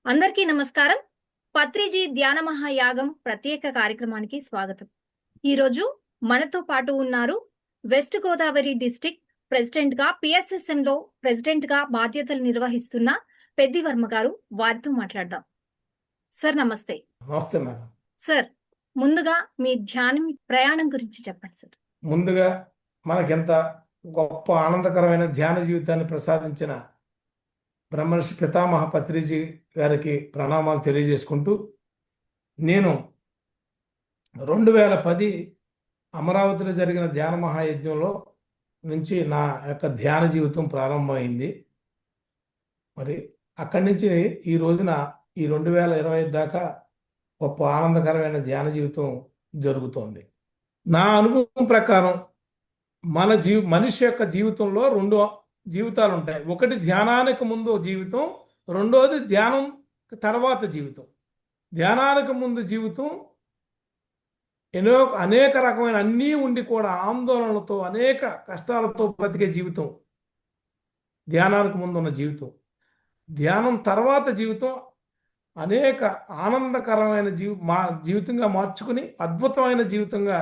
అందరికీ నమస్కారం. పత్రిజీ ధ్యాన మహాయాగం ప్రత్యేక కార్యక్రమానికి స్వాగతం. ఈరోజు మనతో పాటు ఉన్నారు వెస్ట్ గోదావరి డిస్టిక్ ప్రెసిడెంట్ గా పిఎస్ఎస్ఎం లో ప్రెసిడెంట్ గా బాధ్యతలు నిర్వహిస్తున్న పెద్దివర్మ గారు. వారితో మాట్లాడదాం. సార్ నమస్తే. నమస్తే మేడం. సార్, ముందుగా మీ ధ్యానం ప్రయాణం గురించి చెప్పండి సార్. ముందుగా మనకెంత గొప్ప ఆనందకరమైన ధ్యాన జీవితాన్ని ప్రసాదించిన బ్రహ్మర్షి పితామహ పత్రిజీ గారికి ప్రణామాలు తెలియజేసుకుంటూ, నేను 2010 అమరావతిలో జరిగిన ధ్యాన మహాయజ్ఞంలో నుంచి నా యొక్క ధ్యాన జీవితం ప్రారంభమైంది. మరి అక్కడి నుంచి ఈ రోజున ఈ 2025 దాకా గొప్ప ఆనందకరమైన ధ్యాన జీవితం జరుగుతోంది. నా అనుభవం ప్రకారం మనిషి యొక్క జీవితంలో రెండు జీవితాలు ఉంటాయి. ఒకటి ధ్యానానికి ముందు జీవితం, రెండోది ధ్యానం తర్వాత జీవితం. ధ్యానానికి ముందు జీవితం అనేక రకమైన అన్నీ ఉండి కూడా ఆందోళనలతో అనేక కష్టాలతో బ్రతికే జీవితం ధ్యానానికి ముందు ఉన్న జీవితం. ధ్యానం తర్వాత జీవితం అనేక ఆనందకరమైన జీవితంగా మార్చుకుని అద్భుతమైన జీవితంగా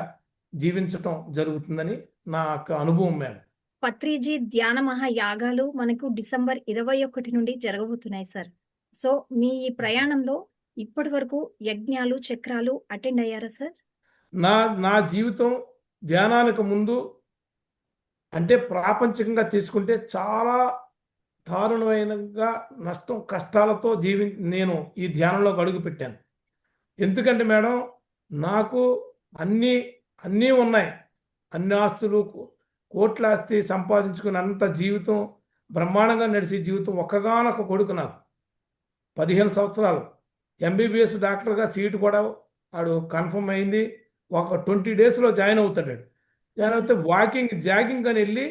జీవించటం జరుగుతుందని నా యొక్క అనుభవం మేడం. పత్రిజీ ధ్యాన మహాయాగాలు మనకు డిసెంబర్ 21 నుండి జరగబోతున్నాయి సార్. సో మీ ఈ ప్రయాణంలో ఇప్పటి వరకు యజ్ఞాలు చక్రాలు అటెండ్ అయ్యారా సార్? నా జీవితం ధ్యానానికి ముందు అంటే ప్రాపంచికంగా తీసుకుంటే చాలా దారుణమైనగా నష్టం కష్టాలతో నేను ఈ ధ్యానంలోకి అడుగు పెట్టాను. ఎందుకంటే మేడం, నాకు అన్నీ ఉన్నాయి. అన్ని ఆస్తులు, కోట్ల ఆస్తి సంపాదించుకుని అంత జీవితం బ్రహ్మాండంగా నడిచే జీవితం. ఒక్కగానొక్క కొడుకు నాకు 15 సంవత్సరాలు ఎంబీబీఎస్ డాక్టర్గా సీటు కూడా ఆడు కన్ఫర్మ్ అయింది. ఒక 20 డేస్లో జాయిన్ అవుతాడు. జాయిన్ అవుతే జాగింగ్ అని వెళ్ళి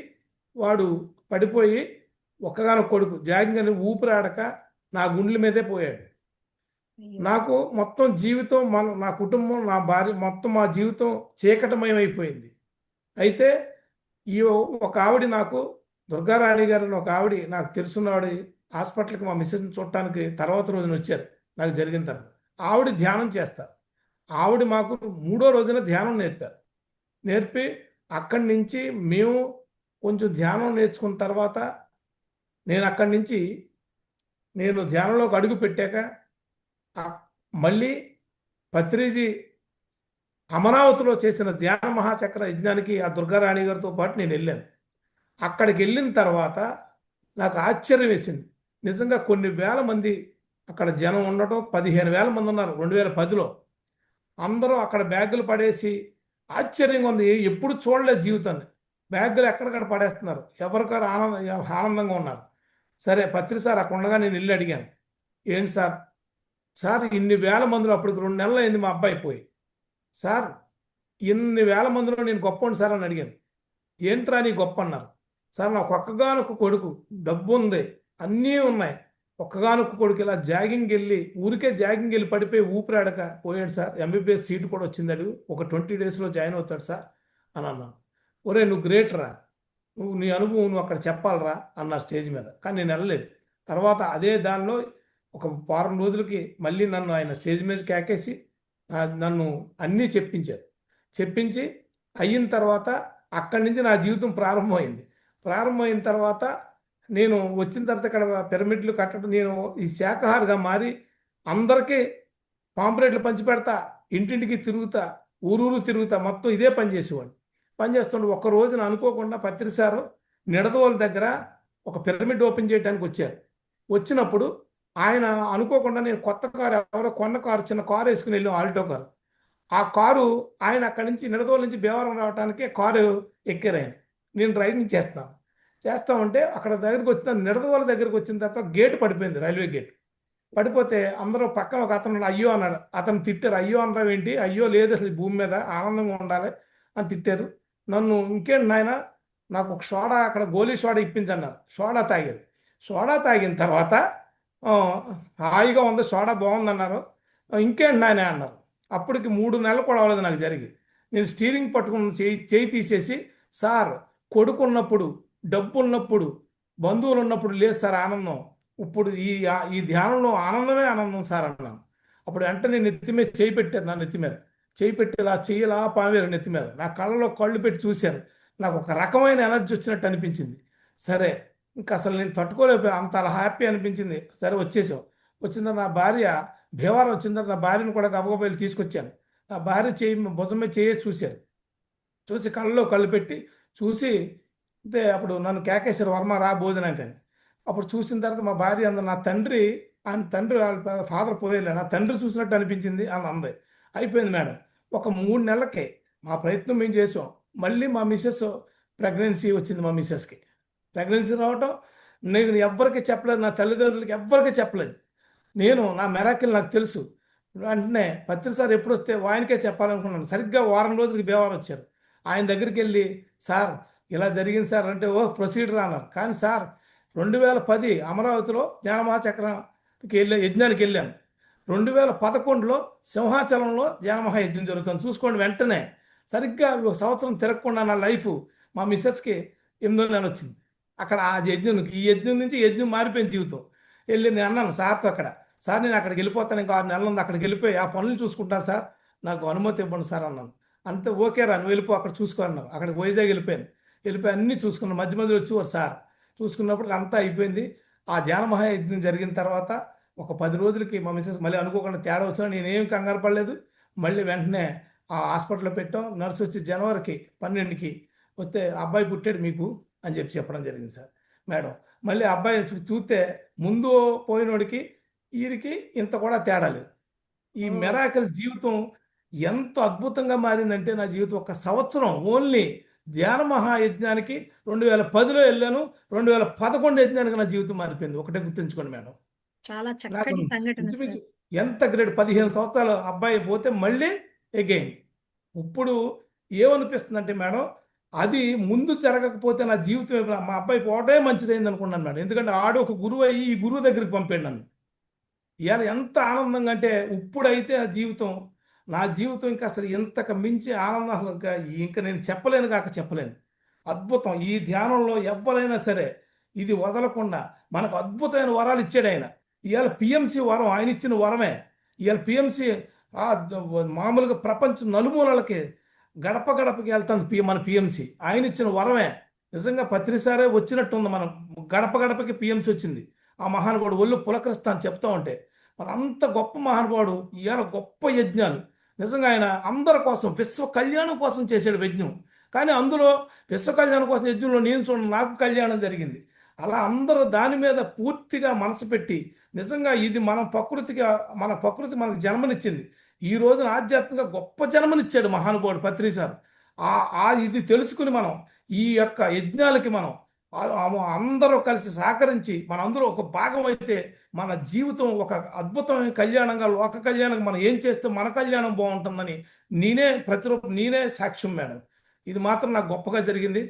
వాడు పడిపోయి ఒక్కగానొక్క కొడుకు జాగింగ్ అని ఊపిరాడక నా గుండెల మీదే పోయాడు. నాకు మొత్తం జీవితం నా కుటుంబం, నా భార్య, మొత్తం మా జీవితం చీకటమయమైపోయింది. అయితే ఈ ఒక ఆవిడ, నాకు దుర్గారాణి గారు అని ఒక ఆవిడ, నాకు తెలుసున్నవాడి హాస్పిటల్కి మా మిస్సెస్ని చూడటానికి తర్వాత రోజున వచ్చారు. నాకు జరిగిన తర్వాత ఆవిడ ధ్యానం చేస్తారు. ఆవిడ మాకు 3వ రోజున ధ్యానం నేర్పి అక్కడి నుంచి మేము కొంచెం ధ్యానం నేర్చుకున్న తర్వాత నేను ధ్యానంలోకి అడుగు పెట్టాక మళ్ళీ పత్రిజీ అమరావతిలో చేసిన ధ్యాన మహాచక్ర యజ్ఞానికి ఆ దుర్గారాణి గారితో పాటు నేను వెళ్ళాను. అక్కడికి వెళ్ళిన తర్వాత నాకు ఆశ్చర్యం వేసింది. నిజంగా కొన్ని వేల మంది అక్కడ జనం ఉండటం, 15,000 మంది ఉన్నారు 2010లో. అందరూ అక్కడ బ్యాగులు పడేసి ఆశ్చర్యంగా ఉంది. ఎప్పుడు చూడలేదు జీవితాన్ని. బ్యాగులు ఎక్కడికక్కడ పడేస్తున్నారు. ఎవరికారు ఆనందంగా ఉన్నారు. సరే పత్రి సార్ అక్కడ ఉండగా నేను వెళ్ళి అడిగాను, ఏంటి సార్ ఇన్ని వేల మందిలో అప్పటికి 2 నెలలు అయింది మా అబ్బాయి పోయి. సార్ ఇన్ని వేల మందిలో నేను గొప్ప సార్ అని అడిగాను. ఏంట్రా నీ గొప్ప అన్నారు. సార్ నాకు ఒక్కగానొక్క కొడుకు, డబ్బు ఉంది, అన్నీ ఉన్నాయి. ఒక్కగానొక్క కొడుకు ఇలా ఊరికే జాగింగ్ వెళ్ళి పడిపోయి ఊపిరాడక పోయాడు సార్. ఎంబీబీఎస్ సీటు కూడా వచ్చింది. ఒక 20 డేస్లో జాయిన్ అవుతాడు సార్ అని అన్నాను. ఒరే నువ్వు గ్రేట్ రా, నీ అనుభవం నువ్వు అక్కడ చెప్పాలరా అన్నారు స్టేజ్ మీద. కానీ నేను వెళ్ళలేదు. తర్వాత అదే దానిలో ఒక వారం రోజులకి మళ్ళీ నన్ను ఆయన స్టేజ్ మీద కేకేసి నన్ను అన్నీ చెప్పించి అయిన తర్వాత అక్కడి నుంచి నా జీవితం ప్రారంభమైన తర్వాత నేను వచ్చిన తర్వాత ఇక్కడ పిరమిడ్లు కట్టడం, నేను ఈ శాఖాహారిగా మారి అందరికీ పాంప్లెట్లు పంచిపెడతా, ఇంటింటికి తిరుగుతా, ఊరూరు తిరుగుతా, మొత్తం ఇదే పనిచేస్తుండే ఒక రోజున అనుకోకుండా పత్రి సారు నిడదవోలు దగ్గర ఒక పిరమిడ్ ఓపెన్ చేయడానికి వచ్చినప్పుడు ఆయన అనుకోకుండా, నేను కొత్త కారు, ఎవరో కొన్న కారు, చిన్న కారు వేసుకుని వెళ్ళాం, ఆల్టో కారు. ఆ కారు ఆయన అక్కడి నుంచి నిడదవోలు నుంచి భీమవరం రావడానికి కారు ఎక్కారు ఆయన. నేను డ్రైవింగ్ చేస్తామంటే అక్కడ నిడదవోలు దగ్గరికి వచ్చిన తర్వాత గేటు పడిపోయింది, రైల్వే గేట్ పడిపోతే అందరూ పక్కన ఒక అతను అయ్యో అన్నాడు. అతను తిట్టారు. అయ్యో అనడం ఏంటి, అయ్యో లేదు అసలు భూమి మీద ఆనందంగా ఉండాలి అని తిట్టారు. నన్ను ఇంకేంటి నాయన, నాకు ఒక సోడా, అక్కడ గోలీ సోడా ఇప్పించన్నారు. సోడా తాగిన తర్వాత హాయిగా ఉంది, సోడా బాగుందన్నారు. ఇంకేంటి నాయన అన్నారు. అప్పటికి 3 నెలలు కూడా అవ్వలేదు నాకు జరిగి. నేను స్టీరింగ్ పట్టుకున్న చేయి తీసేసి, సార్ కొడుకు ఉన్నప్పుడు, డబ్బు ఉన్నప్పుడు, బంధువులు ఉన్నప్పుడు లేదు సార్ ఆనందం, ఇప్పుడు ఈ ధ్యానంలో ఆనందమే ఆనందం సార్ అన్నాను. అప్పుడు వెంటనే నెత్తి మీద చేయి పెట్టారు, నా నెత్తి మీద చేయి పెట్టి ఇలా చెయ్యిలా పామారు నెత్తి మీద. నా కళ్ళలో కళ్ళు పెట్టి చూశారు. నాకు ఒక రకమైన ఎనర్జీ వచ్చినట్టు అనిపించింది. సరే, ఇంకా అసలు నేను తట్టుకోలేకపోయాను, అంత అలా హ్యాపీ అనిపించింది. సరే వచ్చేసాం. వచ్చిన తర్వాత నా భార్య భీమవరం వచ్చిన తర్వాత నా భార్యను కూడా గబగబా వెళ్ళి తీసుకొచ్చాను. నా భార్య చేయి భుజం మీద చేసి చూశారు. చూసి కళ్ళలో కళ్ళు పెట్టి చూసి, అంటే అప్పుడు నన్ను కేకేశారు, వర్మ రా భోజనానికి అని. అప్పుడు చూసిన తర్వాత మా భార్య అంది, నా తండ్రి, ఆయన తండ్రి వాళ్ళ ఫాదర్ పోయేలే, నా తండ్రి చూసినట్టు అనిపించింది అని అంది. అయిపోయింది మేడం. ఒక 3 నెలలకే మా ప్రయత్నం మేము చేసాం. మళ్ళీ మా మిస్సెస్ ప్రెగ్నెన్సీ వచ్చింది. మా మిస్సెస్కి ప్రెగ్నెన్సీ రావటం నేను ఎవ్వరికీ చెప్పలేదు, నా తల్లిదండ్రులకి ఎవ్వరికీ చెప్పలేదు. నేను నా మెరాకిల్ నాకు తెలుసు. వెంటనే పత్రి సార్ ఎప్పుడు వస్తే ఆయనకే చెప్పాలనుకున్నాను. సరిగ్గా వారం రోజులకి భీమవరం వచ్చారు. ఆయన దగ్గరికి వెళ్ళి, సార్ ఇలా జరిగింది సార్ అంటే, ఓ ప్రొసీడర్ అన్నారు. కానీ సార్ 2010 అమరావతిలో జ్ఞానమహాచక్రానికి యజ్ఞానికి వెళ్ళాను. 2011లో సింహాచలంలో జ్ఞానమహాయజ్ఞం జరుగుతుంది. చూసుకోండి, వెంటనే సరిగ్గా ఒక సంవత్సరం తిరగకుండా నా లైఫ్ మా మిస్సెస్కి 8వ నెల వచ్చింది. అక్కడ ఆ యజ్ఞంకి, ఈ యజ్ఞం నుంచి యజ్ఞం మారిపోయింది జీవితం. వెళ్ళి నేను అన్నాను సార్తో అక్కడ, సార్ నేను అక్కడికి వెళ్ళిపోతాను, ఇంకా 6 నెలలు ఉంది, అక్కడికి వెళ్ళిపోయి ఆ పనులు చూసుకుంటాను సార్, నాకు అనుమతి ఇవ్వండి సార్ అన్నాను. అంతే, ఓకే రా నువ్వు వెళ్ళిపో, అక్కడ చూసుకో అన్నారు. అక్కడికి వైజాగ్ వెళ్ళిపోయి అన్నీ చూసుకున్నాను. మధ్య మధ్యలో వచ్చేవారు సార్. చూసుకున్నప్పుడు అంతా అయిపోయింది. ఆ ధ్యాన మహాయజ్ఞం జరిగిన తర్వాత ఒక 10 రోజులకి మా మిస్సెస్ మళ్ళీ అనుకోకుండా తేడా వచ్చినా నేనేం కంగారు పడలేదు. మళ్ళీ వెంటనే ఆ హాస్పిటల్లో పెట్టాం. నర్సు వచ్చి జనవరికి 12కి వస్తే అబ్బాయి పుట్టాడు మీకు అని చెప్పడం జరిగింది సార్. మేడం మళ్ళీ అబ్బాయి చూస్తే ముందు పోయినోడికి వీరికి ఇంత కూడా తేడా లేదు. ఈ ఓ, మెరాకల్ జీవితం ఎంత అద్భుతంగా మారిందంటే, నా జీవితం ఒక సంవత్సరం ఓన్లీ ధ్యాన మహాయజ్ఞానికి 2010లో వెళ్ళాను, 2011 యజ్ఞానికి నా జీవితం మారిపోయింది. ఒకటే గుర్తుంచుకోండి మేడం. చాలా నాకు చక్కటి సంఘటన ఇంచుమించు సార్. ఎంత గ్రేట్, 15 సంవత్సరాలు అబ్బాయి పోతే మళ్ళీ అగైన్. ఇప్పుడు ఏమనిపిస్తుందంటే మేడం, అది ముందు జరగకపోతే నా జీవితం మా అబ్బాయి పోవడమే మంచిదైంది అనుకున్నాను మేడం. ఎందుకంటే ఆడు ఒక గురువు అయ్యి ఈ గురువు దగ్గరికి పంపాడు నన్ను. ఇవాళ ఎంత ఆనందంగా అంటే, ఇప్పుడైతే ఆ జీవితం, నా జీవితం ఇంకా అసలు ఇంతకు మించి ఆనందం అసలు ఇంకా నేను చెప్పలేను కాక చెప్పలేను. అద్భుతం. ఈ ధ్యానంలో ఎవరైనా సరే ఇది వదలకుండా మనకు అద్భుతమైన వరాలు ఇచ్చాడు ఆయన. ఇవాళ పిఎంసి వరం ఆయన ఇచ్చిన వరమే. ఇవాళ పిఎంసి మామూలుగా ప్రపంచం నలుమూలలకి గడప గడపకి వెళ్తుంది మన పిఎంసి. ఆయన ఇచ్చిన వరమే. నిజంగా పత్రిసారే వచ్చినట్టుంది, మనం గడప గడపకి పిఎంసి వచ్చింది. ఆ మహానుభావుడు ఒళ్ళు పులకరిస్తా అని చెప్తా ఉంటే, మన అంత గొప్ప మహానుభావుడు ఇవాళ గొప్ప యజ్ఞాలు. నిజంగా ఆయన అందరి కోసం విశ్వ కళ్యాణం కోసం చేసాడు యజ్ఞం. కానీ అందులో విశ్వ కళ్యాణం కోసం యజ్ఞంలో నేను చూడండి, నాకు కళ్యాణం జరిగింది. అలా అందరూ దాని మీద పూర్తిగా మనసు పెట్టి, నిజంగా ఇది మన ప్రకృతి మనకు జన్మనిచ్చింది. ఈ రోజున ఆధ్యాత్మిక గొప్ప జన్మనిచ్చాడు మహానుభావుడు పత్రి సార్. ఇది తెలుసుకుని మనం ఈ యొక్క యజ్ఞాలకి మనం అందరూ కలిసి సహకరించి మనందరూ ఒక భాగం అయితే మన జీవితం ఒక అద్భుతమైన కళ్యాణంగా, లోక కళ్యాణంగా మనం ఏం చేస్తే మన కళ్యాణం బాగుంటుందని నేనే సాక్ష్యం మేడం. ఇది మాత్రం నాకు గొప్పగా జరిగింది.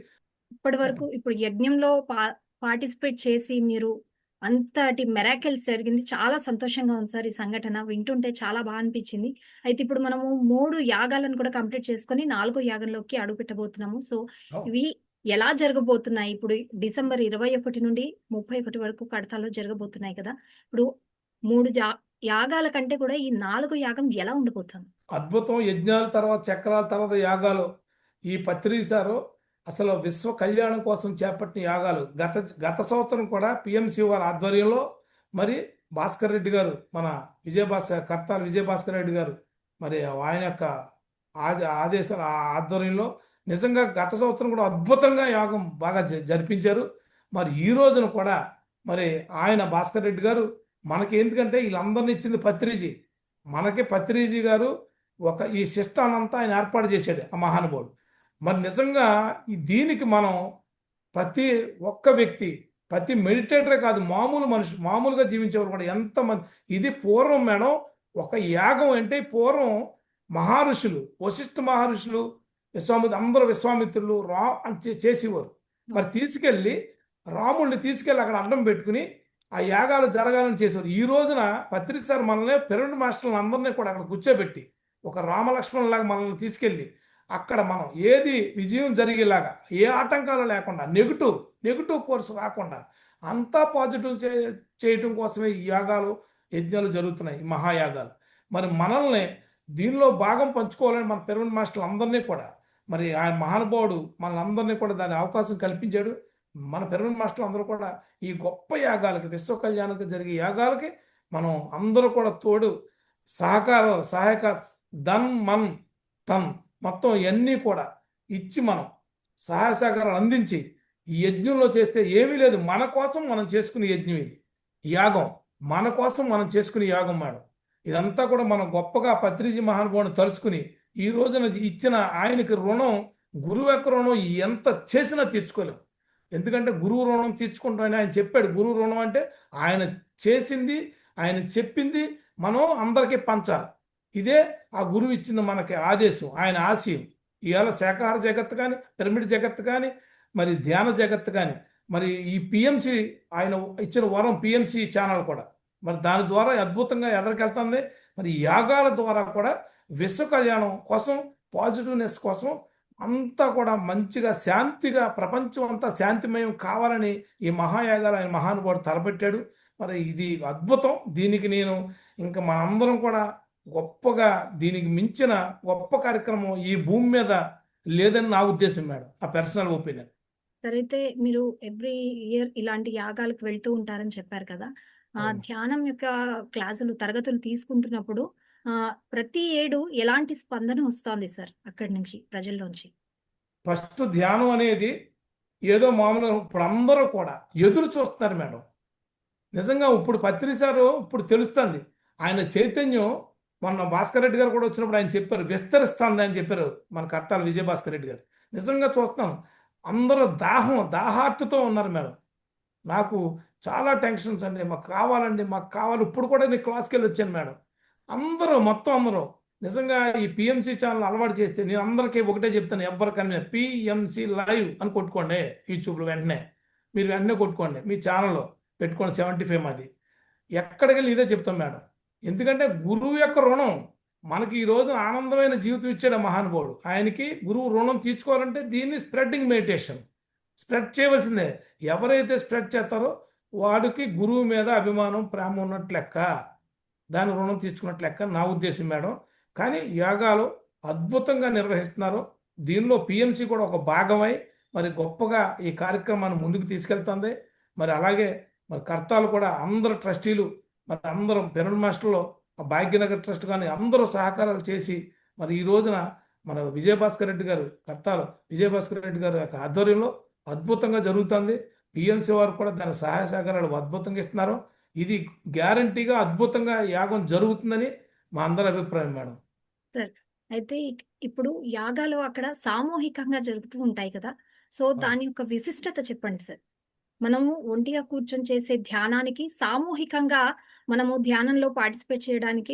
ఇప్పటి వరకు చెప్పండి. ఇప్పుడు యజ్ఞంలో పార్టిసిపేట్ చేసి మీరు అంతటి మెరాకిల్స్ జరిగింది. చాలా సంతోషంగా ఉంది సార్ ఈ సంఘటన. వింటుంటే చాలా బాగా అనిపించింది. అయితే ఇప్పుడు మనము 3 యాగాలను కూడా కంప్లీట్ చేసుకొని 4 యాగంలోకి అడుగుపెట్టబోతున్నాము. సో అవును. ఇవి ఎలా జరగబోతున్నాయి? ఇప్పుడు డిసెంబర్ 21 నుండి 31 వరకు కడతాలో జరగబోతున్నాయి కదా! ఇప్పుడు 3 యాగాల కంటే కూడా ఈ 4 యాగం ఎలా ఉండబోతుంది? అద్భుతం. యజ్ఞాల తర్వాత చక్రాల తర్వాత యాగాలు. ఈ పత్రి సారు అసలు విశ్వ కళ్యాణం కోసం చేపట్టిన యాగాలు గత గత సంవత్సరం కూడా పిఎంసి వారి ఆధ్వర్యంలో, మరి భాస్కర్ రెడ్డి గారు, మన కర్తాల విజయభాస్కర్ రెడ్డి గారు, మరి ఆయన యొక్క ఆదేశాల ఆధ్వర్యంలో నిజంగా గత సంవత్సరం కూడా అద్భుతంగా యాగం బాగా జరిపించారు. మరి ఈ రోజున కూడా మరి ఆయన భాస్కర్ రెడ్డి గారు మనకి, ఎందుకంటే వీళ్ళందరినీ ఇచ్చింది పత్రిజీ. మనకి పత్రిజీ గారు ఈ సిస్టమ్ అంతా ఆయన ఏర్పాటు చేశాడు ఆ మహానుభావుడు. మరి నిజంగా దీనికి మనం ప్రతి ఒక్క వ్యక్తి, ప్రతి మెడిటేటరే కాదు, మామూలు మనిషి, మామూలుగా జీవించేవారు కూడా ఎంతమంది, ఇది పూర్వం మేడం ఒక యాగం అంటే, పూర్వం మహర్షులు, వశిష్ఠ మహర్షులు, అందరూ విశ్వామిత్రులు చేసేవారు. మరి రాముడిని తీసుకెళ్ళి అక్కడ అడ్డం పెట్టుకుని ఆ యాగాలు జరగాలని చేసేవారు. ఈ రోజున పత్రి సార్ మనల్ని పిరమిడ్ మాస్టర్లను అందరినీ కూడా అక్కడ కూర్చోబెట్టి ఒక రామలక్ష్మణులాగా మనల్ని తీసుకెళ్ళి అక్కడ మనం ఏది విజయం జరిగేలాగా, ఏ ఆటంకాలు లేకుండా, నెగిటివ్ ఫోర్స్ రాకుండా అంతా పాజిటివ్ చేయటం కోసమే ఈ యాగాలు యజ్ఞాలు జరుగుతున్నాయి, ఈ మహాయాగాలు. మరి మనల్ని దీనిలో భాగం పంచుకోవాలని మన పిరమిడ్ మాస్టర్లు అందరినీ కూడా, మరి ఆ మహానుభావుడు మనందరినీ కూడా దాని అవకాశం కల్పించాడు. మన పిరమిడ్ మాస్టర్లు అందరూ కూడా ఈ గొప్ప యాగాలకి, విశ్వ కళ్యాణానికి జరిగే యాగాలకి మనం అందరూ కూడా తోడు సహాయక ధన్ మన్ తన్ మొత్తం ఇవన్నీ కూడా ఇచ్చి మనం సహాయ సహకారాలు అందించి ఈ యజ్ఞంలో చేస్తే ఏమీ లేదు, మన కోసం మనం చేసుకునే యజ్ఞం ఇది. యాగం మన కోసం మనం చేసుకునే యాగం మేడం. ఇదంతా కూడా మనం గొప్పగా పత్రిజీ మహానుభావుని తలుచుకుని ఈ రోజున ఇచ్చిన ఆయనకి రుణం, గురువు యొక్క రుణం ఎంత చేసినా తీర్చుకోలేం. ఎందుకంటే గురువు రుణం తీర్చుకుంటామని ఆయన చెప్పాడు. గురువు రుణం అంటే ఆయన చేసింది, ఆయన చెప్పింది మనం అందరికీ పంచాలి. ఇదే ఆ గురువు ఇచ్చింది మనకి ఆదేశం, ఆయన ఆశయం. ఇవాళ శాకాహార జగత్తు కానీ, పిరమిడ్ జగత్తు కానీ, మరి ధ్యాన జగత్తు కానీ, మరి ఈ పిఎంసి ఆయన ఇచ్చిన వరం, పిఎంసి ఛానల్ కూడా మరి దాని ద్వారా అద్భుతంగా ఎదరికెళ్తుంది. మరి యాగాల ద్వారా కూడా విశ్వ కళ్యాణం కోసం, పాజిటివ్నెస్ కోసం అంతా కూడా మంచిగా శాంతిగా ప్రపంచం అంతా శాంతిమయం కావాలని ఈ మహాయాగాలు ఆయన మహానుభావుడు తలపెట్టాడు. మరి ఇది అద్భుతం. దీనికి నేను ఇంకా మనందరం కూడా గొప్పగా దీనికి మించిన గొప్ప కార్యక్రమం ఈ భూమి మీద లేదని నా ఉద్దేశం మేడం, ఆ పర్సనల్ ఒపీనియన్. సరే, అయితే మీరు ఎవ్రీ ఇయర్ ఇలాంటి యాగాలకు వెళ్తూ ఉంటారని చెప్పారు కదా. అవును. ధ్యానం యొక్క క్లాసులు, తరగతులు తీసుకుంటున్నప్పుడు ప్రతి ఏడు ఎలాంటి స్పందన వస్తోంది సార్ అక్కడి నుంచి, ప్రజల్లోంచి? ఫస్ట్ ధ్యానం అనేది ఏదో మామూలు ఇప్పుడు అందరూ కూడా ఎదురు చూస్తున్నారు మేడం. నిజంగా ఇప్పుడు పత్రిసారు ఇప్పుడు తెలుస్తుంది ఆయన చైతన్యం. మొన్న భాస్కర్ రెడ్డి గారు కూడా వచ్చినప్పుడు ఆయన చెప్పారు, విస్తరిస్తుంది అని చెప్పారు మన కర్తాల విజయభాస్కర్ రెడ్డి గారు. నిజంగా చూస్తున్నాం, అందరూ దాహార్తితో ఉన్నారు మేడం. నాకు చాలా టెన్షన్స్ అండి, మాకు కావాలండి, మాకు కావాలి. ఇప్పుడు కూడా నేను క్లాస్కి వెళ్ళి వచ్చాను మేడం. మొత్తం అందరూ నిజంగా ఈ పిఎంసి ఛానల్ అలవాటు చేస్తే నేను అందరికీ ఒకటే చెప్తాను, ఎవరికన్నా పిఎంసి లైవ్ అని కొట్టుకోండి యూట్యూబ్లో. మీరు వెంటనే కొట్టుకోండి, మీ ఛానల్లో పెట్టుకోండి 75 అది. ఎక్కడికి వెళ్ళి ఇదే చెప్తాం మేడం. ఎందుకంటే గురువు యొక్క రుణం మనకి ఈ రోజున ఆనందమైన జీవితం ఇచ్చాడు మహానుభావుడు. ఆయనకి గురువు రుణం తీర్చుకోవాలంటే దీన్ని స్ప్రెడ్డింగ్ మెడిటేషన్ స్ప్రెడ్ చేయవలసిందే. ఎవరైతే స్ప్రెడ్ చేస్తారో వాడికి గురువు మీద అభిమానం, ప్రేమ ఉన్నట్లు లెక్క, దాని రుణం తీర్చుకున్నట్లు లెక్క నా ఉద్దేశం మేడం. కానీ యాగాలు అద్భుతంగా నిర్వహిస్తున్నారు. దీనిలో పిఎంసి కూడా ఒక భాగమై మరి గొప్పగా ఈ కార్యక్రమాన్ని ముందుకు తీసుకెళ్తుంది. మరి అలాగే మరి కర్తాలు కూడా అందరు ట్రస్టీలు, మరి అందరం పిరమిడ్ మాస్టర్లో భాగ్యనగర్ ట్రస్ట్ కానీ అందరూ సహకారాలు చేసి మరి ఈ రోజున మన విజయభాస్కర్ రెడ్డి గారు, కర్తాలు విజయభాస్కర్ రెడ్డి గారి యొక్క ఆధ్వర్యంలో అద్భుతంగా జరుగుతుంది. పిఎంసి వారు కూడా దాని సహాయ సహకారాలు అద్భుతంగా ఇస్తున్నారు. ఇది గ్యారంటీగా అద్భుతంగా యాగం జరుగుతుందని మా అందరి అభిప్రాయం మేడం. సార్, అయితే ఇప్పుడు యాగాలు అక్కడ సామూహికంగా జరుగుతూ ఉంటాయి కదా. సో దాని యొక్క విశిష్టత చెప్పండి సార్. మనము ఒంటిగా కూర్చొని చేసే ధ్యానానికి, సామూహికంగా మనము ధ్యానంలో పార్టిసిపేట్ చేయడానికి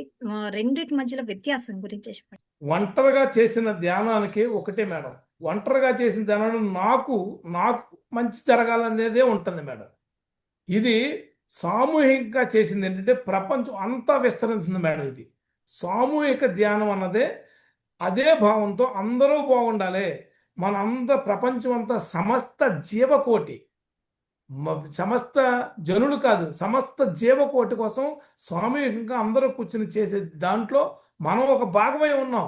రెండిటి మధ్యలో వ్యత్యాసం గురించి చెప్పండి. ఒంటరిగా చేసిన ధ్యానానికి ఒకటే మేడం. ఒంటరిగా చేసిన ధ్యానం నాకు మంచి జరగాలనేదే ఉంటుంది మేడం. ఇది సామూహికంగా చేసింది ఏంటంటే ప్రపంచం అంతా విస్తరిస్తుంది మేడం. ఇది సామూహిక ధ్యానం అన్నదే అదే భావంతో అందరూ బాగుండాలి. ప్రపంచం అంతా సమస్త జీవకోటి, సమస్త జనులు కాదు, సమస్త జీవకోటి కోసం సామూహికంగా అందరూ కూర్చుని చేసే దాంట్లో మనం ఒక భాగమై ఉన్నాం.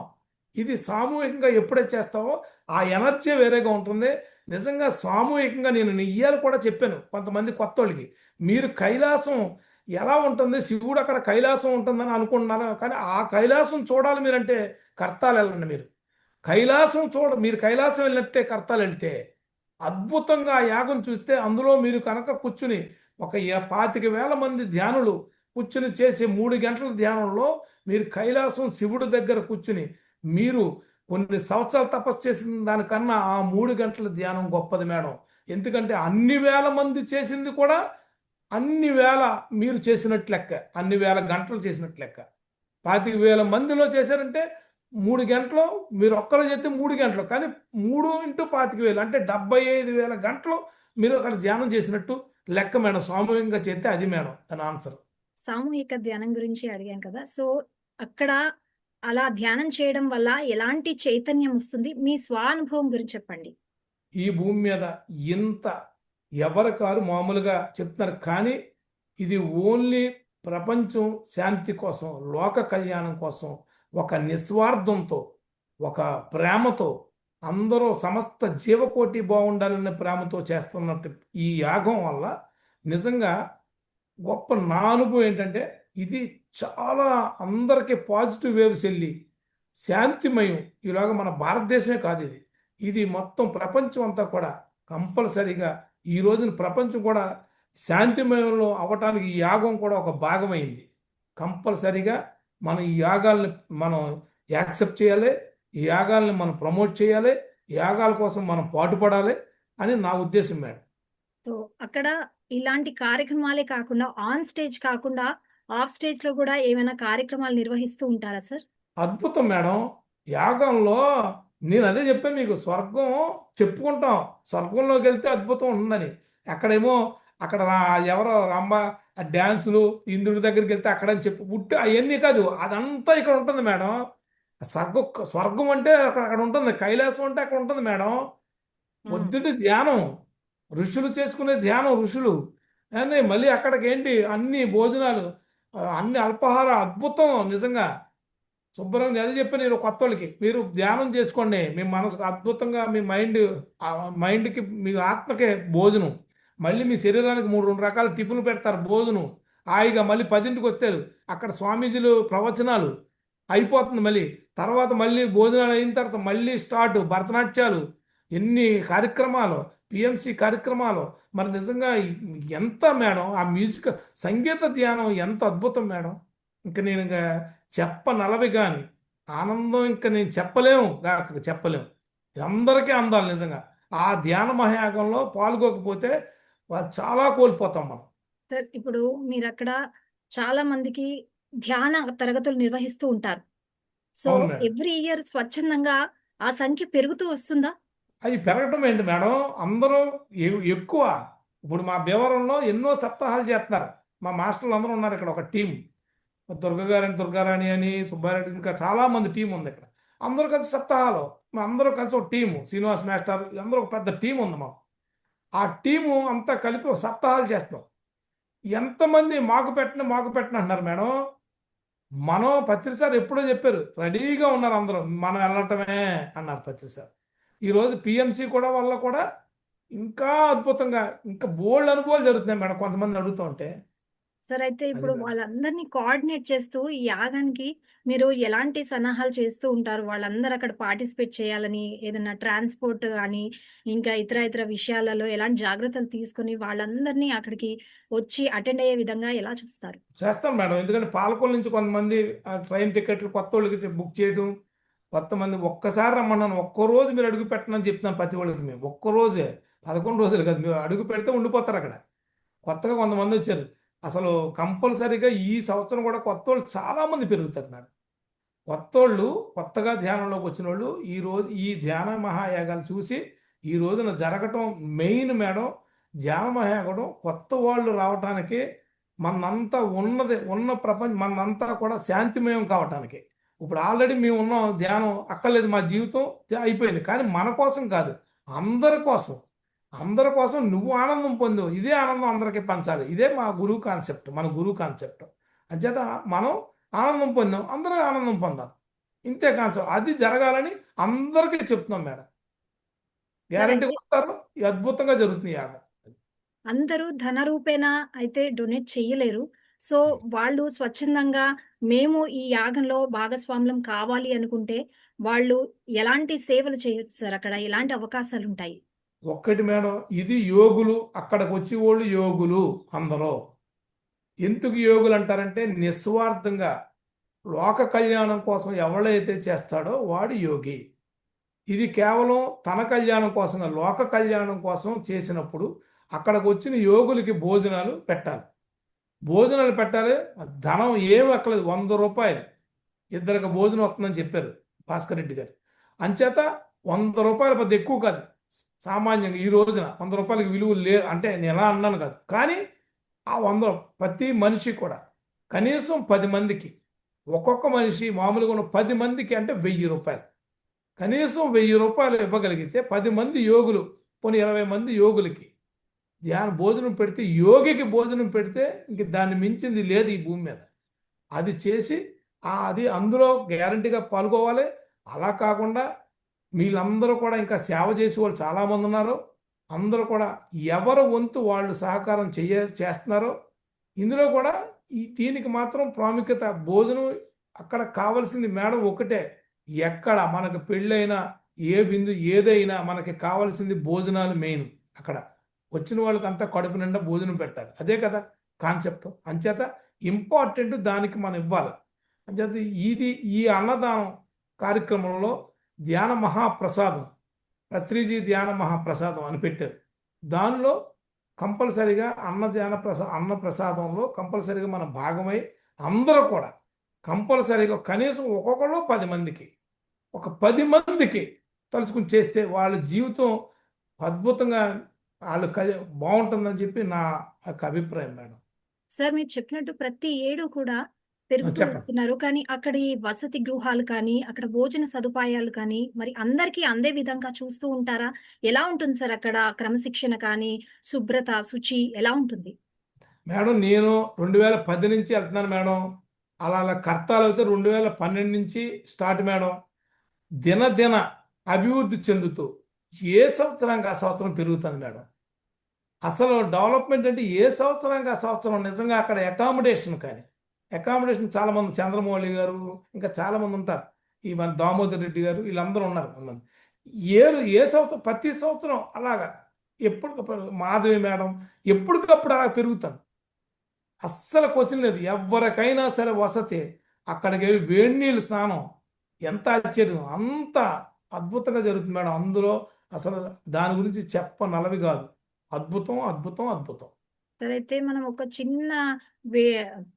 ఇది సామూహికంగా ఎప్పుడైతే చేస్తావో ఆ ఎనర్జీ వేరేగా ఉంటుంది. నిజంగా సామూహికంగా నేను ఇయ్యాలు కూడా చెప్పాను కొంతమంది కొత్త వాళ్ళకి, మీరు కైలాసం ఎలా ఉంటుంది, శివుడు అక్కడ కైలాసం ఉంటుందని అనుకుంటున్నారు. కానీ ఆ కైలాసం చూడాలి మీరంటే కర్తాలు వెళ్ళండి. మీరు కైలాసం వెళ్ళినట్టే కర్తాలు వెళ్తే అద్భుతంగా ఆ యాగం చూస్తే అందులో మీరు కనుక కూర్చుని ఒక 25,000 మంది ధ్యానులు కూర్చుని చేసే 3 గంటల ధ్యానంలో మీరు కైలాసం శివుడి దగ్గర కూర్చుని మీరు కొన్ని సంవత్సరాలు తపస్సు చేసిన దానికన్నా ఆ 3 గంటల ధ్యానం గొప్పది మేడం. ఎందుకంటే అన్ని వేల మంది చేసింది కూడా అన్ని వేల మీరు చేసినట్లు లెక్క, అన్ని వేల గంటలు చేసినట్లు లెక్క. 25,000 మందిలో చేశారంటే 3 గంటలు, మీరు ఒక్కరు చేస్తే 3 గంటలు, కానీ 3 × 25,000 అంటే 75,000 గంటలు మీరు అక్కడ ధ్యానం చేసినట్టు లెక్క మేడం. సామూహికంగా చేస్తే అది మేడం తన ఆన్సర్. సామూహిక ధ్యానం గురించి అడిగాను కదా. సో అక్కడ అలా ధ్యానం చేయడం వల్ల ఎలాంటి చైతన్యం వస్తుంది? మీ స్వానుభవం గురించి చెప్పండి. ఈ భూమి మీద ఇంత ఎవరి కారు మామూలుగా చెప్తున్నారు, కానీ ఇది ఓన్లీ ప్రపంచం శాంతి కోసం, లోక కళ్యాణం కోసం, ఒక నిస్వార్థంతో, ఒక ప్రేమతో, అందరూ సమస్త జీవకోటి బాగుండాలనే ప్రేమతో చేస్తున్నట్టు ఈ యాగం వల్ల నిజంగా గొప్ప నా అనుభవం ఏంటంటే, ఇది చాలా అందరికీ పాజిటివ్ వేవ్స్ వెళ్ళి శాంతిమయం. ఇలాగ మన భారతదేశమే కాదు, ఇది ఇది మొత్తం ప్రపంచం అంతా కూడా కంపల్సరీగా ఈ రోజున ప్రపంచం కూడా శాంతిమయంలో అవ్వటానికి ఈ యాగం కూడా ఒక భాగమైంది. కంపల్సరీగా మనం ఈ యాగాల్ని మనం యాక్సెప్ట్ చేయాలి, ఈ యాగాల్ని మనం ప్రమోట్ చేయాలి, ఈ యాగాల కోసం మనం పాటుపడాలి అని నా ఉద్దేశం మేడం. సో అక్కడ ఇలాంటి కార్యక్రమాలే కాకుండా ఆన్ స్టేజ్ కాకుండా ఆఫ్ స్టేజ్ లో కూడా ఏమైనా కార్యక్రమాలు నిర్వహిస్తూ ఉంటారా సార్? అద్భుతం మేడం. యాగంలో నేను అదే చెప్పాను మీకు, స్వర్గం చెప్పుకుంటాం, స్వర్గంలోకి వెళ్తే అద్భుతం ఉంటుందని. అక్కడేమో అక్కడ ఎవరో రంభ ఆ డ్యాన్సులు, ఇంద్రుడి దగ్గరికి వెళ్తే అక్కడని చెప్పి పుట్టి అవన్నీ కాదు, అదంతా ఇక్కడ ఉంటుంది మేడం. స్వర్గం స్వర్గం అంటే అక్కడ అక్కడ ఉంటుంది, కైలాసం అంటే అక్కడ ఉంటుంది మేడం. పొద్దుటి ధ్యానం, ఋషులు చేసుకునే ధ్యానం, ఋషులు అని మళ్ళీ అక్కడికి ఏంటి అన్ని భోజనాలు, అన్ని అల్పాహార, అద్భుతం నిజంగా. శుభ్రంగా అదే చెప్పి నేను కొత్త వాళ్ళకి, మీరు ధ్యానం చేసుకోండి, మీ మనసుకు అద్భుతంగా, మీ మైండ్కి మీ ఆత్మకే భోజనం. మళ్ళీ మీ శరీరానికి 3 రకాల టిఫిన్లు పెడతారు, భోజనం హాయిగా. మళ్ళీ 10ంటికి వస్తారు, అక్కడ స్వామీజీలు ప్రవచనాలు అయిపోతుంది. మళ్ళీ తర్వాత మళ్ళీ భోజనాలు అయిన తర్వాత మళ్ళీ స్టార్ట్ భరతనాట్యాలు, ఎన్ని కార్యక్రమాలు, పిఎంసి కార్యక్రమాలు. మరి నిజంగా ఎంత మేడం ఆ మ్యూజిక్, సంగీత ధ్యానం ఎంత అద్భుతం మేడం. ఇంకా నేను ఇంకా చెప్పనలవి కానీ ఆనందం ఇంకా నేను చెప్పలేము. అందరికీ అందాలి నిజంగా. ఆ ధ్యాన మహాయాగంలో పాల్గొకపోతే చాలా కోల్పోతాం మనం. సార్ ఇప్పుడు మీరు అక్కడ చాలా మందికి ధ్యాన తరగతులు నిర్వహిస్తూ ఉంటారు. సో అవును మేడం. ఎవ్రీ ఇయర్ స్వచ్ఛందంగా ఆ సంఖ్య పెరుగుతూ వస్తుందా? అవి పెరగటం ఏంటి మేడం, అందరూ ఎక్కువ. ఇప్పుడు మా భీమవరంలో ఎన్నో సప్తాహాలు చేస్తున్నారు. మా మాస్టర్లు అందరూ ఉన్నారు ఇక్కడ, ఒక టీం. దుర్గారాణి అని, సుబ్బారెడ్డి, ఇంకా చాలామంది టీం ఉంది ఇక్కడ. అందరూ కలిసి సప్తాహాలు, అందరూ కలిసి ఒక టీము, శ్రీనివాస్ మాస్టర్, అందరూ ఒక పెద్ద టీం ఉంది మాకు. ఆ టీము అంతా కలిపి ఒక సప్తాహాలు చేస్తాం. ఎంతమంది మాకు పెట్టిన అంటున్నారు మేడం. మనం పత్రి సార్ ఎప్పుడో చెప్పారు, రెడీగా ఉన్నారు అందరూ, మనం వెళ్ళటమే అన్నారు పత్రి సార్. ఈరోజు పిఎంసి కూడా వల్ల కూడా ఇంకా అద్భుతంగా, ఇంకా బోల్డ్ అనుభవాలు జరుగుతున్నాయి మేడం, కొంతమంది అడుగుతూ ఉంటే. సార్ అయితే అది ఇప్పుడు మేడం. వాళ్ళందరినీ కోఆర్డినేట్ చేస్తూ ఈ యాగానికి మీరు ఎలాంటి సన్నాహాలు చేస్తూ ఉంటారు? వాళ్ళందరూ అక్కడ పార్టిసిపేట్ చేయాలని ఏదైనా ట్రాన్స్‌పోర్ట్ గాని, ఇంకా ఇతర విషయాలలో ఎలాంటి జాగ్రత్తలు తీసుకొని వాళ్ళందరినీ అక్కడికి వచ్చి అటెండ్ అయ్యే విధంగా ఎలా చూస్తారు? చేస్తాం మేడం. ఎందుకంటే పాలకొల నుంచి కొంతమంది ట్రైన్ టికెట్లు కొత్త వాళ్ళకి బుక్ చేయడం, కొంతమంది ఒక్కసారి రమ్మన్నాను, ఒక్కరోజు మీరు అడుగు పెట్టనని చెప్తున్నాను ప్రతి వాళ్ళకి. మేము ఒక్కరోజే, 11 రోజులు కాదు, మీరు అడుగు పెడితే ఉండిపోతారు అక్కడ. కొత్తగా కొంతమంది వచ్చారు, అసలు కంపల్సరీగా ఈ సంవత్సరం కూడా కొత్త వాళ్ళు చాలామంది పెరుగుతారు మేడం. కొత్తోళ్ళు, కొత్తగా ధ్యానంలోకి వచ్చిన వాళ్ళు ఈరోజు ఈ ధ్యాన మహాయాగాలు చూసి ఈ రోజున జరగటం మెయిన్ మేడం. ధ్యాన మహాయాగం కొత్త వాళ్ళు రావటానికి, మనంతా ఉన్న ప్రపంచం మనంతా కూడా శాంతిమయం కావటానికి. ఇప్పుడు ఆల్రెడీ మేము ఉన్నాం, ధ్యానం అక్కర్లేదు, మా జీవితం అయిపోయింది. కానీ మన కోసం కాదు, అందరి కోసం. అందరి కోసం నువ్వు ఆనందం పొందు, ఇదే ఆనందం అందరికీ పంచాలి. ఇదే మా గురువు కాన్సెప్ట్, మన గురువు కాన్సెప్ట్. అంచేత మనం ఆనందం పొందాం, అందరూ ఆనందం పొందాలి, ఇంతే కాన్సెప్ట్. అది జరగాలని అందరికీ చెప్తున్నాం మేడం. సరే గ్యారంటీ వస్తారు, ఈ అద్భుతంగా జరుగుతుంది యాగం. అందరూ ధన రూపేణా అయితే డొనేట్ చెయ్యలేరు. సో, వాళ్ళు స్వచ్ఛందంగా మేము ఈ యాగంలో భాగస్వాములం కావాలి అనుకుంటే, వాళ్ళు ఎలాంటి సేవలు చేయొచ్చు సార్ అక్కడ? ఎలాంటి అవకాశాలుంటాయి? ఒక్కటి మేడం, ఇది యోగులు, అక్కడికి వచ్చేవాళ్ళు యోగులు అందరూ. ఎందుకు యోగులు అంటారంటే, నిస్వార్థంగా లోక కళ్యాణం కోసం ఎవడైతే చేస్తాడో వాడు యోగి. ఇది కేవలం తన కళ్యాణం కోసం, లోక కళ్యాణం కోసం చేసినప్పుడు అక్కడికి వచ్చిన యోగులకి భోజనాలు పెట్టాలి. భోజనాలు పెట్టాలి, ధనం ఏమి అక్కలేదు, 100 రూపాయలు ఇద్దరికి భోజనం వస్తుందని చెప్పారు భాస్కర్ రెడ్డి గారు. అంచేత 100 రూపాయలు పెద్ద ఎక్కువ కాదు. సామాన్యంగా ఈ రోజున 100 రూపాయలకి విలువ లేదు అంటే నేను ఎలా అన్నాను కాదు. కానీ ఆ 100 ప్రతి మనిషి కూడా కనీసం 10 మందికి, ఒక్కొక్క మనిషి మామూలుగా ఉన్న 10 మందికి అంటే 1000 రూపాయలు, కనీసం 1000 రూపాయలు ఇవ్వగలిగితే 10 మంది యోగులు, పోనీ 20 మంది యోగులకి భోజనం పెడితే, యోగికి భోజనం పెడితే ఇంక దాన్ని మించింది లేదు ఈ భూమి మీద. అది చేసి అది అందులో గ్యారంటీగా పాల్గొవాలి. అలా కాకుండా వీళ్ళందరూ కూడా ఇంకా సేవ చేసే వాళ్ళు చాలామంది ఉన్నారు. అందరూ కూడా ఎవరు వంతు వాళ్ళు సహకారం చేస్తున్నారో ఇందులో కూడా దీనికి మాత్రం ప్రాముఖ్యత. భోజనం అక్కడ కావాల్సింది మేడం ఒకటే, ఎక్కడ మనకు పెళ్ళైనా ఏ విందు ఏదైనా మనకి కావాల్సింది భోజనాలు మెయిన్. అక్కడ వచ్చిన వాళ్ళకి అంతా కడుపు నిండా భోజనం పెట్టాలి, అదే కదా కాన్సెప్ట్. అంచేత ఇంపార్టెంట్ దానికి మనం ఇవ్వాలి. అంచేత ఈ అన్నదానం కార్యక్రమంలో ధ్యాన మహాప్రసాదం, పత్రిజీ ధ్యాన మహాప్రసాదం అని పెట్టారు. దానిలో కంపల్సరిగా అన్న ప్రసాదంలో కంపల్సరిగా మనం భాగమై అందరూ కూడా కంపల్సరిగా కనీసం ఒక్కొక్కరు 10 మందికి, ఒక 10 మందికి తలుచుకుని చేస్తే వాళ్ళ జీవితం అద్భుతంగా బాగుంటుందని చెప్పి నా యొక్క అభిప్రాయం మేడం. సార్, మీరు చెప్పినట్టు ప్రతి ఏడు కూడా పెరుగుతూ చెప్పండి. వస్తున్నారు. కానీ అక్కడి వసతి గృహాలు కానీ, అక్కడ భోజన సదుపాయాలు కానీ, మరి అందరికీ అందే విధంగా చూస్తూ ఉంటారా? ఎలా ఉంటుంది సార్ అక్కడ క్రమశిక్షణ కానీ, శుభ్రత, శుచి ఎలా ఉంటుంది? మేడం నేను 2010 నుంచి వెళ్తున్నాను మేడం. అలా కర్తాలు అయితే 2012 నుంచి స్టార్ట్ మేడం. దినదిన అభివృద్ధి చెందుతూ ఏ సంవత్సరానికి ఆ సంవత్సరం పెరుగుతుంది మేడం. అసలు డెవలప్మెంట్ అంటే ఏ సంవత్సరానికి ఆ సంవత్సరం నిజంగా అక్కడ అకామిడేషన్ చాలామంది, చంద్రమౌళి గారు ఇంకా చాలామంది ఉంటారు, ఈ మన దామోదర్ రెడ్డి గారు వీళ్ళందరూ ఉన్నారు కొంతమంది. ఏ సంవత్సరం ప్రతి సంవత్సరం అలాగా ఎప్పటికప్పుడు మాధవి మేడం ఎప్పటికప్పుడు అలా పెరుగుతాను. అస్సలు క్వశ్చన్ లేదు. ఎవరికైనా సరే వసతి, అక్కడికి వెళ్ళి వేడి నీళ్ళు స్నానం, ఎంత ఆశ్చర్యం, అంత అద్భుతంగా జరుగుతుంది మేడం. అందులో అసలు దాని గురించి చెప్పనలవి కాదు. అద్భుతం అద్భుతం అద్భుతం. సరే, అయితే మనం ఒక చిన్న వే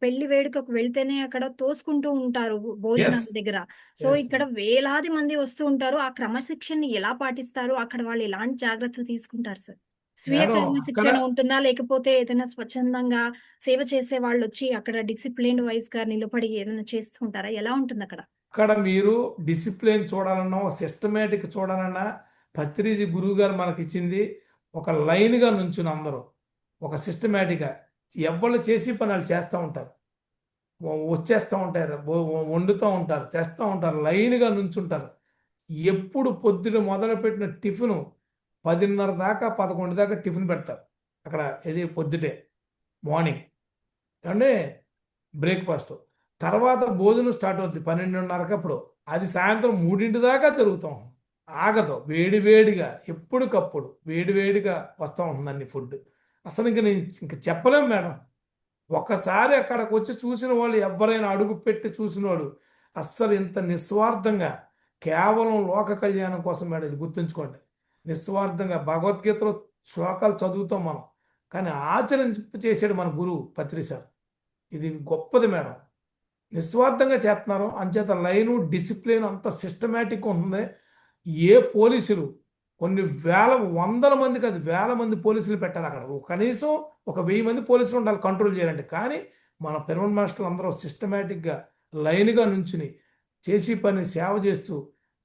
పెళ్లి వేడుకకు వెళ్తేనే అక్కడ తోసుకుంటూ ఉంటారు ఎస్ భోజనాల దగ్గర. సో ఎస్ ఇక్కడ వేలాది మంది వస్తూ ఉంటారు. ఆ క్రమశిక్షణని ఎలా పాటిస్తారు? అక్కడ వాళ్ళు ఎలాంటి జాగ్రత్తలు తీసుకుంటారు సార్? స్వీయ మేడం. అక్కడ క్రమశిక్షణ ఉంటుందా? లేకపోతే ఏదైనా స్వచ్ఛందంగా సేవ చేసే వాళ్ళొచ్చి అక్కడ డిసిప్లిన్డ్ వైస్‌గా నిలబడి ఏదైనా చేస్తూ ఉంటారా? ఎలా ఉంటుందక్కడ? అక్కడ మీరు డిసిప్లిన్ చూడాలన్నా, ఒక సిస్టమేటిక్ చూడాలన్నా, పత్రిజీ గురువు గారు మనకి ఇచ్చింది ఒక లైన్గా నుంచుని అందరూ ఒక సిస్టమేటిక్గా ఎవరు చేసి పని వాళ్ళు చేస్తూ ఉంటారు, వచ్చేస్తూ ఉంటారు, వండుతూ ఉంటారు, తెస్తూ ఉంటారు, లైన్గా నుంచుంటారు. ఎప్పుడు పొద్దున మొదలుపెట్టిన టిఫిను 10:30 దాకా 11 దాకా టిఫిన్ పెడతారు అక్కడ. ఇది పొద్దుటే మార్నింగ్ అంటే బ్రేక్ఫాస్ట్, తర్వాత భోజనం స్టార్ట్ అవుద్ది 12:30కి. అప్పుడు అది సాయంత్రం 3 దాకా జరుగుతాం, ఆగదు. వేడివేడిగా ఎప్పటికప్పుడు వేడివేడిగా వస్తూ ఉంటుందండి ఫుడ్. అసలు ఇంక చెప్పలేము మేడం. ఒకసారి అక్కడికి వచ్చి చూసిన వాళ్ళు, ఎవరైనా అడుగు పెట్టి చూసిన వాళ్ళు, అస్సలు ఇంత నిస్వార్థంగా కేవలం లోక కళ్యాణం కోసం మేడం, ఇది గుర్తుంచుకోండి. నిస్వార్థంగా భగవద్గీతలో శ్లోకాలు చదువుతాం మనం, కానీ ఆచరింప చేసాడు మన గురువు పత్రి సార్. ఇది గొప్పది మేడం. నిస్వార్థంగా చేస్తున్నారు. అంచేత లైను డిసిప్లిన్ అంత సిస్టమేటిక్గా ఉంటుంది. ఏ పోలీసులు కొన్ని వందల మంది కాదు, వేల మంది పోలీసులు పెట్టాలి అక్కడ. కనీసం ఒక 1000 మంది పోలీసులు ఉండాలి కంట్రోల్ చేయాలంటే. కానీ మన పిరమిడ్ మాస్టర్లు అందరూ సిస్టమేటిక్గా లైన్గా నుంచుని చేసి పని సేవ చేస్తూ,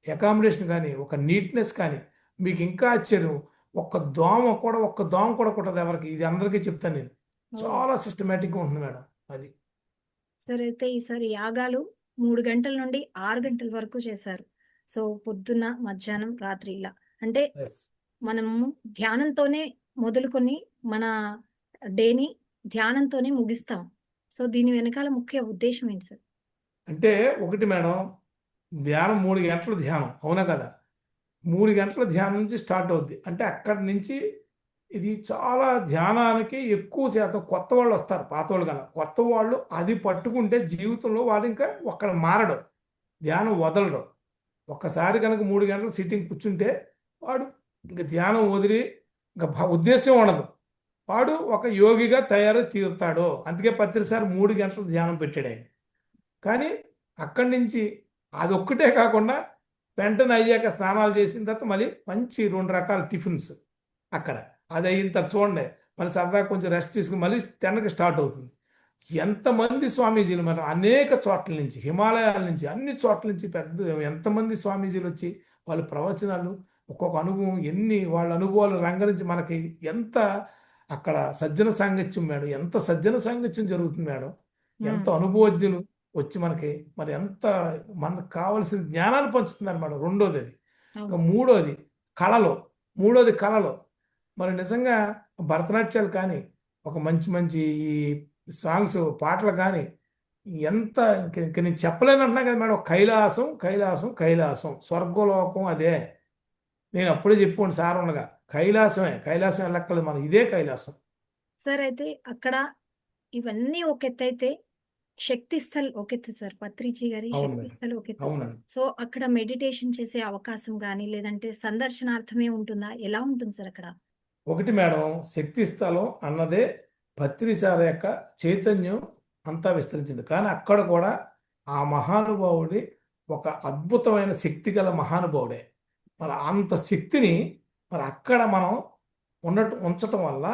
అకామిడేషన్ కానీ, ఒక నీట్నెస్ కానీ, మీకు ఇంకా ఆశ్చర్యం, ఒక్క దోమ కూడా కుట్టదు ఎవరికి. ఇది అందరికీ చెప్తాను నేను. చాలా సిస్టమేటిక్గా ఉంటుంది మేడం అది. సరే, అయితే ఈసారి యాగాలు 3 గంటల నుండి 6 గంటల వరకు చేశారు. సో పొద్దున్న, మధ్యాహ్నం, రాత్రి ఇలా. అంటే ఎస్ మనము ధ్యానంతోనే మొదలుకొని మన డేని ధ్యానంతోనే ముగిస్తాం. సో దీని వెనకాల ముఖ్య ఉద్దేశ్యం ఏంటి సార్? అంటే ఒకటి మేడం, ధ్యానం 3 గంటల ధ్యానం, అవునా కదా? 3 గంటల ధ్యానం నుంచి స్టార్ట్ అవుద్ది. అంటే అక్కడి నుంచి ఇది చాలా ధ్యానానికి ఎక్కువ శాతం కొత్త వాళ్ళు వస్తారు, పాత వాళ్ళు కన్నా. కొత్త వాళ్ళు అది పట్టుకుంటే జీవితంలో వాడు ఇంకా ఒక్కడ మారడు, ధ్యానం వదలడు. ఒక్కసారి కనుక 3 గంటలు సిట్టింగ్ కూర్చుంటే వాడు ఇంకా ధ్యానం వదిలి ఇంకా ఉద్దేశం ఉండదు, వాడు ఒక యోగిగా తయారు తీరుతాడు. అందుకే పత్రిసారి 3 గంటలు ధ్యానం పెట్టాడు ఆయన. కానీ అక్కడి నుంచి అదొక్కటే కాకుండా వెంటనే అయ్యాక స్నానాలు చేసిన తర్వాత మళ్ళీ మంచి 2 రకాల టిఫిన్స్ అక్కడ. అది అయిన తర్వాత చూడండి, మళ్ళీ సరదాగా కొంచెం రెస్ట్ తీసుకుని మళ్ళీ 10కి స్టార్ట్ అవుతుంది. ఎంతమంది స్వామీజీలు మరి అనేక చోట్ల నుంచి, హిమాలయాల నుంచి, అన్ని చోట్ల నుంచి ఎంతమంది స్వామీజీలు వచ్చి వాళ్ళ ప్రవచనాలు, ఒక్కొక్క అనుభవం, వాళ్ళ అనుభవాలు రంగరించి మనకి ఎంత అక్కడ సజ్జన సాంగత్యం మేడం, ఎంత సజ్జన సాంగత్యం జరుగుతుంది మేడం, ఎంత ఉమ్, అనుభవజ్ఞులు వచ్చి మనకి మరి ఎంత మనకు కావలసిన జ్ఞానాన్ని పంచుతున్నారు మేడం. రెండోది అది. అవును ఇంకా సార్. మూడోది కళలో, మూడోది కళలో మరి నిజంగా భరతనాట్యాలు కానీ, ఒక మంచి మంచి ఈ సాంగ్స్ పాటలు కానీ ఎంత ఇంక నేను చెప్పలేను అంటున్నా కదా మేడం. కైలాసం కైలాసం కైలాసం స్వర్గలోకం అదే. నేను అప్పుడే చెప్పుకోండి సార్ ఉండగా, కైలాసమే, కైలాసం వెళ్ళక్కర్లేదు, మనం ఇదే కైలాసం. సార్ అయితే అక్కడ ఇవన్నీ ఒక ఎత్తు అయితే శక్తి స్థల్ ఒక ఎత్తు సార్. పత్రిజీ గారి అవును శక్తి మేడం. స్థల్ ఒక ఎత్తు. అవునండి. సో అక్కడ మెడిటేషన్ చేసే అవకాశం కానీ లేదంటే సందర్శనార్థమే ఉంటుందా, ఎలా ఉంటుంది సార్ అక్కడ? ఒకటి మేడం, శక్తి స్థలం అన్నదే పత్రిసార యొక్క చైతన్యం అంతా విస్తరించింది. కానీ అక్కడ కూడా ఆ మహానుభావుడి ఒక అద్భుతమైన శక్తి గల మహానుభావుడే. మరి అంత శక్తిని మరి అక్కడ మనం ఉంచటం వల్ల,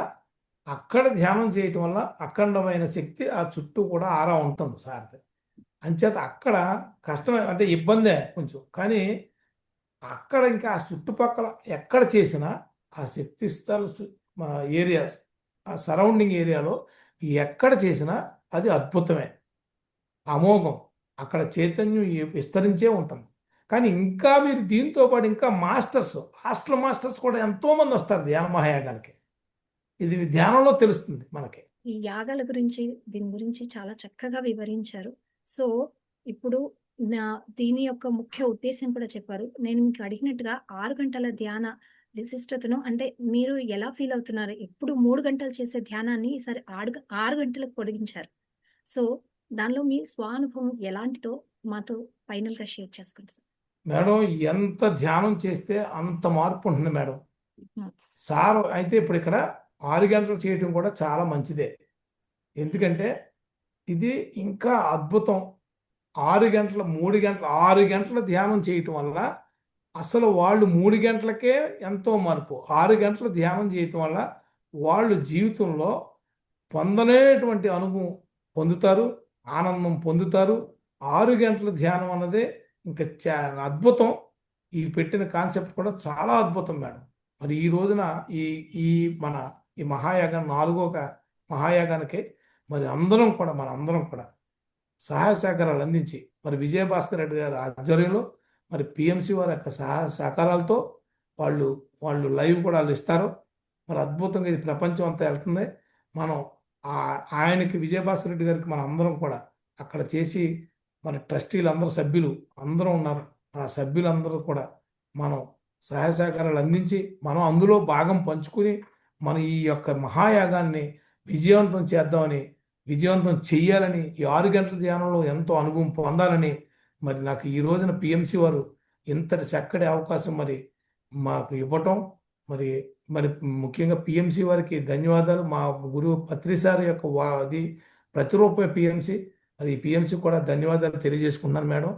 అక్కడ ధ్యానం చేయటం వల్ల అఖండమైన శక్తి ఆ చుట్టూ కూడా ఆరా ఉంటుంది సార్. అంచేత అక్కడ కష్టమే, అంటే ఇబ్బందే కొంచెం, కానీ అక్కడ ఇంకా ఆ చుట్టుపక్కల ఎక్కడ చేసినా ఆ శక్తి స్థల ఏరియాస్, ఆ సరౌండింగ్ ఏరియాలో ఎక్కడ చేసినా అది అద్భుతమే, అమోఘం. అక్కడ చైతన్యం విస్తరించే ఉంటుంది. కానీ ఇంకా మీరు దీంతో పాటు ఇంకా మాస్టర్స్, హాస్టల్ మాస్టర్స్ కూడా ఎంతోమంది వస్తారు ధ్యాన మహాయాగానికి. ఇది ధ్యానంలో తెలుస్తుంది మనకి. ఈ యాగాల గురించి, దీని గురించి చాలా చక్కగా వివరించారు. సో, ఇప్పుడు నా దీని యొక్క ముఖ్య ఉద్దేశ్యం కూడా చెప్పారు. నేను మీకు అడిగినట్టుగా 6 గంటల ధ్యాన విశిష్టతను అంటే మీరు ఎలా ఫీల్ అవుతున్నారు? ఎప్పుడు 3 గంటలు చేసే ధ్యానాన్ని ఈసారి 6 గంటలకు పొడిగించారు. సో, దానిలో మీ స్వానుభవం ఎలాంటిదో మాతో ఫైనల్‌గా షేర్ చేసుకోండి సార్. మేడం, ఎంత ధ్యానం చేస్తే అంత మార్పు ఉంటుంది మేడం. హ్మ్. సార్ అయితే ఇప్పుడు ఇక్కడ 6 గంటలు చేయటం కూడా చాలా మంచిదే. ఎందుకంటే ఇది ఇంకా అద్భుతం. 6 గంటల 3 గంటల 6 గంటల ధ్యానం చేయటం వల్ల అసలు వాళ్ళు 3 గంటలకే ఎంతో మార్పు. 6 గంటల ధ్యానం చేయటం వల్ల వాళ్ళు జీవితంలో పొందలేనటువంటి అనుభవం పొందుతారు, ఆనందం పొందుతారు. 6 గంటల ధ్యానం అన్నదే ఇంకా అద్భుతం. ఈ పెట్టిన కాన్సెప్ట్ కూడా చాలా అద్భుతం మేడం. మరి ఈ రోజున ఈ ఈ మన ఈ మహాయాగం 4వ మహాయాగానికి మరి మన అందరం కూడా సహాయ సహకారాలు అందించి మరి విజయభాస్కర్ రెడ్డి గారి ఆధ్వర్యంలో మరి పిఎంసి వారి యొక్క సహాయ సహకారాలతో వాళ్ళు వాళ్ళు లైవ్ కూడా వాళ్ళు ఇస్తారు. మరి అద్భుతంగా ఇది ప్రపంచం అంతా వెళ్తుంది. మనం ఆయనకి, విజయభాస్కర్ రెడ్డి గారికి మనం అందరం కూడా అక్కడ చేసి మన ట్రస్టీలు అందరూ, సభ్యులు అందరూ ఉన్నారు. ఆ సభ్యులందరూ కూడా మనం సహాయ సహకారాలు అందించి మనం అందులో భాగం పంచుకుని మన ఈ యొక్క మహాయాగాన్ని విజయవంతం చేద్దామని, విజయవంతం చెయ్యాలని, ఈ 6 గంటల ధ్యానంలో ఎంతో అనుభవం పొందాలని మరి నాకు ఈ రోజున పిఎంసి వారు ఇంతటి చక్కటి అవకాశం మరి మాకు ఇవ్వటం, మరి మరి ముఖ్యంగా పిఎంసి వారికి ధన్యవాదాలు. మా గురువు పత్రిసారి యొక్క అది ప్రతిరూపమే పిఎంసి. మరి ఈ పిఎంసి కూడా ధన్యవాదాలు తెలియజేసుకున్నాను మేడం.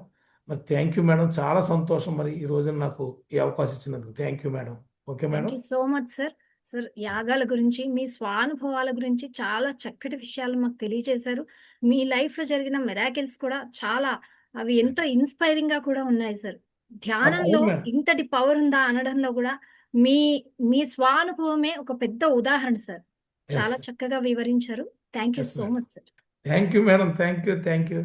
మరి థ్యాంక్ యూ మేడం, చాలా సంతోషం మరి ఈ రోజున నాకు ఈ అవకాశం ఇచ్చినందుకు. Thank you madam. Okay madam. Thank you so much sir. Sir, యాగాల గురించి, మీ స్వానుభవాల గురించి చాలా చక్కటి విషయాలు మాకు తెలియజేశారు. మీ లైఫ్‌లో జరిగిన మిరాకిల్స్ కూడా చాలా అవి ఎంతో ఇన్‌స్పైరింగ్‌గా కూడా ఉన్నాయి సార్. ధ్యానంలో అవును మేడం. ఇంతటి పవర్ ఉందా అనడంలో గూడా మీ మీ స్వానుభవమే ఒక పెద్ద ఉదాహరణ సార్. ఎస్ చాలా చక్కగా వివరించారు. Thank you yes so madam. Much sir. Thank you madam. Thank you.